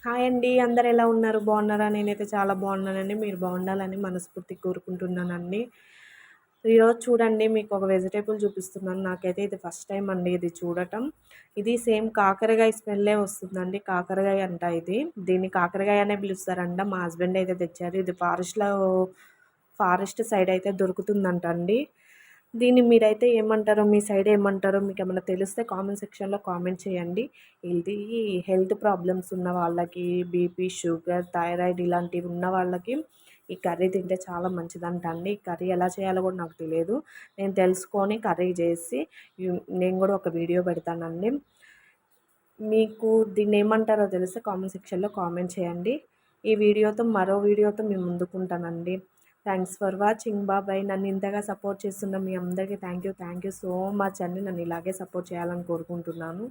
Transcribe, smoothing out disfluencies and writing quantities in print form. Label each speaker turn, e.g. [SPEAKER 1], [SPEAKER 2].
[SPEAKER 1] Hi అండి. అందరూ ఎలా ఉన్నారు? బాగున్నారా? నేనైతే చాలా బాగున్నానండి. మీరు బాగుండాలని మనస్ఫూర్తిగా కోరుకుంటున్నానండి. ఈరోజు చూడండి మీకు ఒక వెజిటబుల్ చూపిస్తున్నాను. నాకైతే ఇది ఫస్ట్ టైం అండి ఇది చూడటం. ఇది సేమ్ కాకరకాయ స్మెల్లే వస్తుందండి. కాకరకాయ అంట ఇది. దీన్ని కాకరకాయ అనే పిలుస్తారంట. మా హస్బెండ్ అయితే తెచ్చారు. ఇది ఫారెస్ట్ సైడ్ అయితే దొరుకుతుందంట అండి. దీన్ని మీరైతే ఏమంటారో, మీ సైడ్ ఏమంటారో మీకేమన్నా తెలిస్తే కామెంట్ సెక్షన్‌లో కామెంట్ చేయండి. ఇది హెల్త్ ప్రాబ్లమ్స్ ఉన్న వాళ్ళకి, బీపీ, షుగర్, థైరాయిడ్ ఇలాంటివి ఉన్న వాళ్ళకి ఈ కర్రీ తింటే చాలా మంచిదంట అండి. ఈ కర్రీ ఎలా చేయాలో కూడా నాకు తెలియదు. నేను తెలుసుకొని కర్రీ చేసి నేను కూడా ఒక వీడియో పెడతానండి. మీకు దీన్ని ఏమంటారో తెలిస్తే కామెంట్ సెక్షన్‌లో కామెంట్ చేయండి. ఈ వీడియోతో మరో వీడియోతో మీ ముందుకుంటానండి. Thanks for watching. బాయ్. నన్ను ఇంతగా సపోర్ట్ చేస్తున్న మీ అందరికీ థ్యాంక్ యూ సో మచ్ అండి. నన్ను ఇలాగే సపోర్ట్ చేయాలని కోరుకుంటున్నాను.